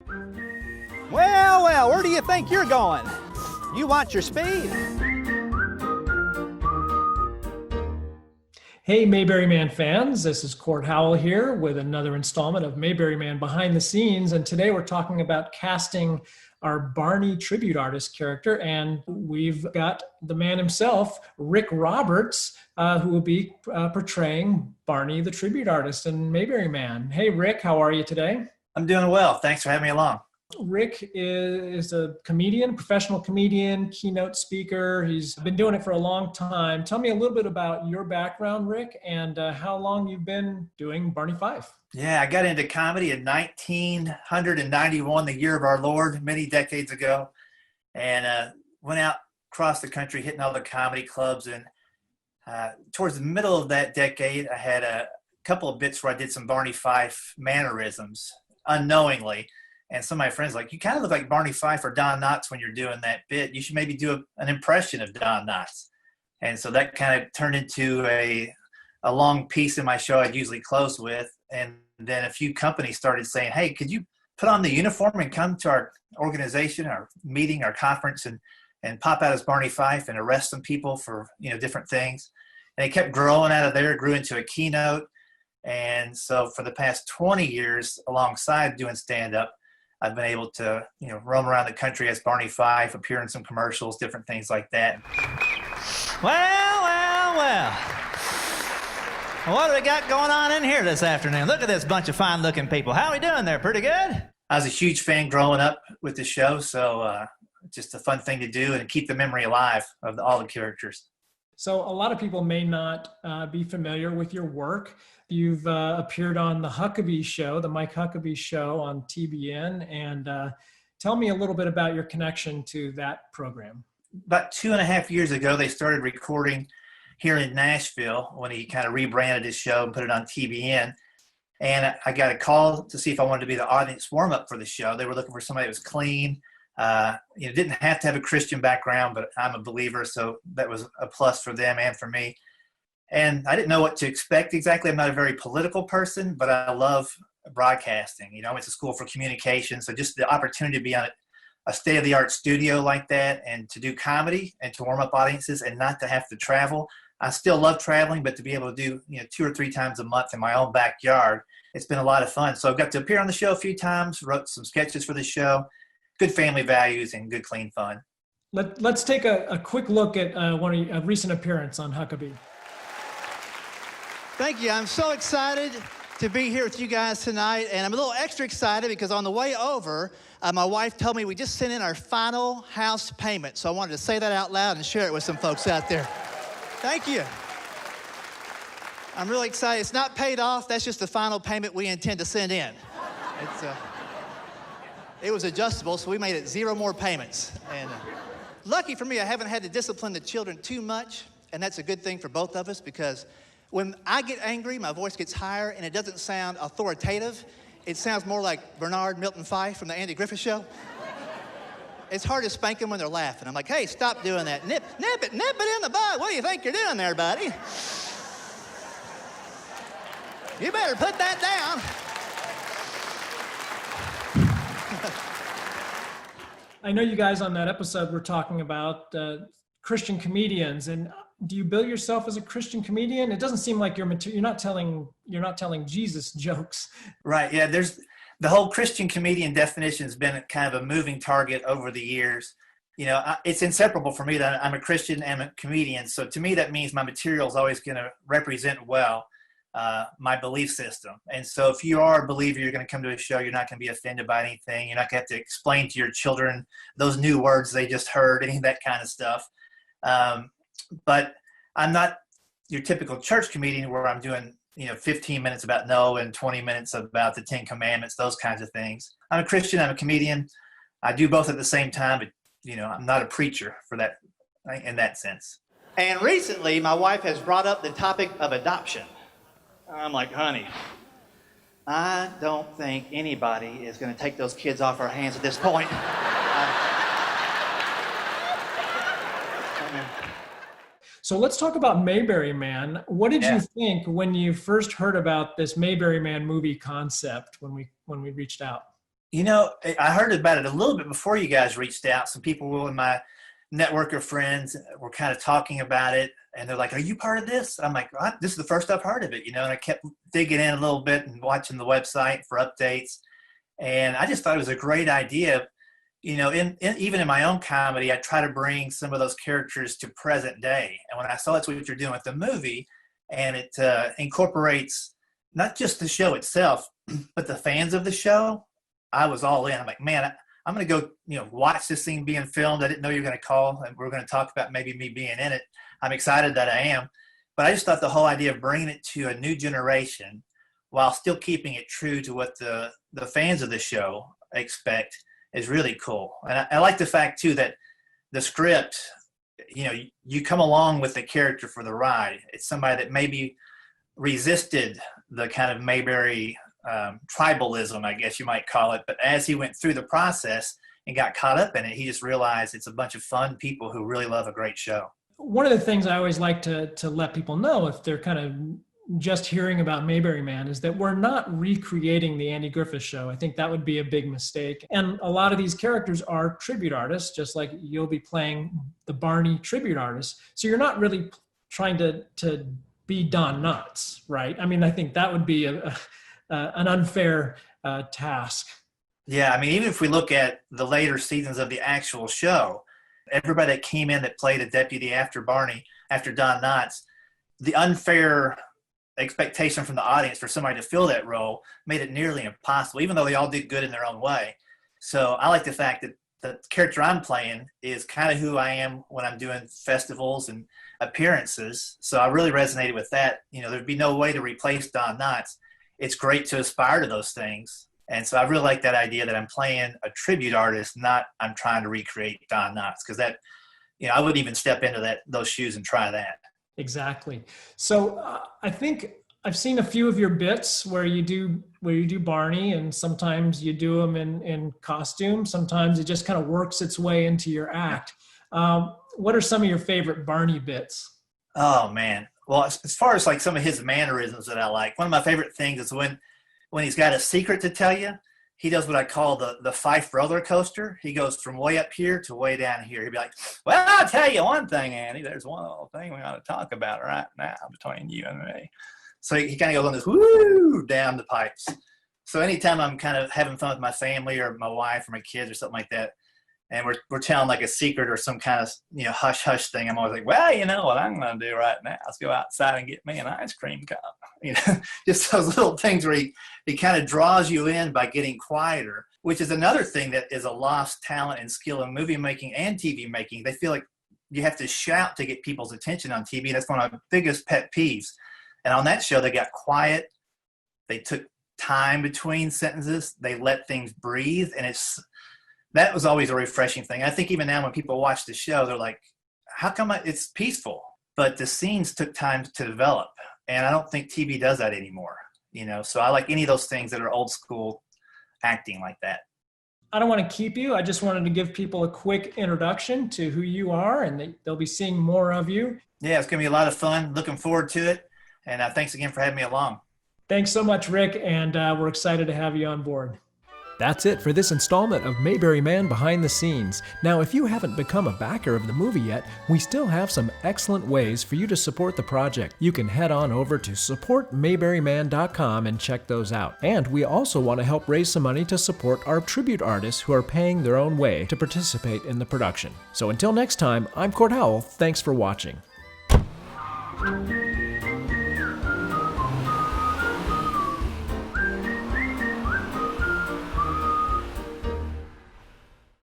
Well, well, where do you think you're going? You watch your speed. Hey, Mayberry Man fans, this is Court Howell here with another installment of Mayberry Man Behind the Scenes. And today we're talking about casting our Barney Tribute Artist character. And we've got the man himself, Rik Roberts, who will be portraying Barney the Tribute Artist in Mayberry Man. Hey, Rik, how are you today? I'm doing well. Thanks for having me along. Rik is a comedian, professional comedian, keynote speaker. He's been doing it for a long time. Tell me a little bit about your background, Rik, and how long you've been doing Barney Fife. Yeah, I got into comedy in 1991, the year of our Lord, many decades ago, and went out across the country hitting all the comedy clubs. And towards the middle of that decade, I had a couple of bits where I did some Barney Fife mannerisms unknowingly. And some of my friends like, you kind of look like Barney Fife or Don Knotts when you're doing that bit. You should maybe do an impression of Don Knotts. And so that kind of turned into a long piece in my show I'd usually close with. And then a few companies started saying, hey, could you put on the uniform and come to our organization, our meeting, our conference, and pop out as Barney Fife and arrest some people for, different things. And it kept growing out of there, grew into a keynote. And so for the past 20 years, alongside doing stand-up, I've been able to, roam around the country as Barney Fife, appear in some commercials, different things like that. Well, well, well. What do we got going on in here this afternoon? Look at this bunch of fine-looking people. How are we doing there? Pretty good? I was a huge fan growing up with the show, so just a fun thing to do and keep the memory alive of all the characters. So a lot of people may not be familiar with your work. You've appeared on the Huckabee show, the Mike Huckabee show on TBN, and tell me a little bit about your connection to that program. About 2.5 years ago, they started recording here in Nashville when he kind of rebranded his show and put it on TBN. And I got a call to see if I wanted to be the audience warm-up for the show. They were looking for somebody that was clean. Didn't have to have a Christian background, but I'm a believer, so that was a plus for them and for me. And I didn't know what to expect exactly. I'm not a very political person, but I love broadcasting. I went to school for communication, so just the opportunity to be on a state-of-the-art studio like that and to do comedy and to warm up audiences and not to have to travel. I still love traveling, but to be able to do 2 or 3 times a month in my own backyard, it's been a lot of fun. So I've got to appear on the show a few times, wrote some sketches for the show. Good family values and good, clean fun. Let's take a quick look at a recent appearance on Huckabee. Thank you. I'm so excited to be here with you guys tonight, and I'm a little extra excited because on the way over, my wife told me we just sent in our final house payment, so I wanted to say that out loud and share it with some folks out there. Thank you. I'm really excited. It's not paid off. That's just the final payment we intend to send in. It was adjustable, so we made it 0 more payments. And lucky for me, I haven't had to discipline the children too much, and that's a good thing for both of us because when I get angry, my voice gets higher, and it doesn't sound authoritative. It sounds more like Bernard Milton Fife from the Andy Griffith Show. It's hard to spank them when they're laughing. I'm like, hey, stop doing that. Nip it in the bud. What do you think you're doing there, buddy? You better put that down. I know you guys on that episode were talking about Christian comedians, and do you bill yourself as a Christian comedian? It doesn't seem like you're not telling Jesus jokes. Right. Yeah. There's the whole Christian comedian definition has been kind of a moving target over the years. It's inseparable for me that I'm a Christian and a comedian. So to me, that means my material is always going to represent well my belief system. And so if you are a believer, you're going to come to a show, you're not going to be offended by anything. You're not going to have to explain to your children those new words they just heard, any of that kind of stuff. But I'm not your typical church comedian where I'm doing, 15 minutes about Noah and 20 minutes about the 10 Commandments, those kinds of things. I'm a Christian, I'm a comedian. I do both at the same time, but, I'm not a preacher for that, in that sense. And recently, my wife has brought up the topic of adoption. I'm like, honey, I don't think anybody is going to take those kids off our hands at this point. So let's talk about Mayberry Man. What did you think when you first heard about this Mayberry Man movie concept when we reached out? I heard about it a little bit before you guys reached out. Some people in my network of friends were kind of talking about it, and they're like, "Are you part of this?" I'm like, "This is the first I've heard of it," and I kept digging in a little bit and watching the website for updates, and I just thought it was a great idea. Even in my own comedy, I try to bring some of those characters to present day, and when I saw that's what you're doing with the movie, and it incorporates not just the show itself, but the fans of the show, I was all in. I'm like, man, I'm going to go, watch this thing being filmed. I didn't know you were going to call, and we're going to talk about maybe me being in it. I'm excited that I am. But I just thought the whole idea of bringing it to a new generation while still keeping it true to what the fans of the show expect is really cool. And I like the fact, too, that the script, you come along with the character for the ride. It's somebody that maybe resisted the kind of Mayberry tribalism, I guess you might call it. But as he went through the process and got caught up in it, he just realized it's a bunch of fun people who really love a great show. One of the things I always like to let people know, if they're kind of just hearing about Mayberry Man, is that we're not recreating the Andy Griffith Show. I think that would be a big mistake. And a lot of these characters are tribute artists, just like you'll be playing the Barney Tribute Artist. So you're not really trying to be Don Knotts, right? I mean, I think that would be an unfair task. Yeah, I mean, even if we look at the later seasons of the actual show, everybody that came in that played a deputy after Barney, after Don Knotts, the unfair expectation from the audience for somebody to fill that role made it nearly impossible, even though they all did good in their own way. So I like the fact that the character I'm playing is kind of who I am when I'm doing festivals and appearances. So I really resonated with that. There'd be no way to replace Don Knotts. It's great to aspire to those things. And so I really like that idea that I'm playing a tribute artist, not I'm trying to recreate Don Knotts, because that, I wouldn't even step into those shoes and try that. Exactly. So I think I've seen a few of your bits where you do Barney, and sometimes you do them in costume. Sometimes it just kind of works its way into your act. What are some of your favorite Barney bits? Oh man. Well, as far as like some of his mannerisms that I like, one of my favorite things is when he's got a secret to tell you, he does what I call the Fife roller coaster. He goes from way up here to way down here. He'd be like, "Well, I'll tell you one thing, Andy. There's one little thing we ought to talk about right now between you and me." So he kind of goes on this woo down the pipes. So anytime I'm kind of having fun with my family or my wife or my kids or something like that, and we're telling like a secret or some kind of hush hush thing, I'm always like, "Well, you know what I'm going to do right now? Let's go outside and get me an ice cream cone." Just those little things where he kind of draws you in by getting quieter, which is another thing that is a lost talent and skill in movie making and TV making. They feel like you have to shout to get people's attention on TV. That's one of my biggest pet peeves. And on that show, they got quiet. They took time between sentences. They let things breathe, and that was always a refreshing thing. I think even now when people watch the show, they're like, "How come it's peaceful?" But the scenes took time to develop. And I don't think TV does that anymore, So I like any of those things that are old school acting like that. I don't want to keep you. I just wanted to give people a quick introduction to who you are, and they'll be seeing more of you. Yeah, it's going to be a lot of fun. Looking forward to it. And thanks again for having me along. Thanks so much, Rick. And we're excited to have you on board. That's it for this installment of Mayberry Man Behind the Scenes. Now, if you haven't become a backer of the movie yet, we still have some excellent ways for you to support the project. You can head on over to supportmayberryman.com and check those out. And we also want to help raise some money to support our tribute artists who are paying their own way to participate in the production. So until next time, I'm Court Howell. Thanks for watching.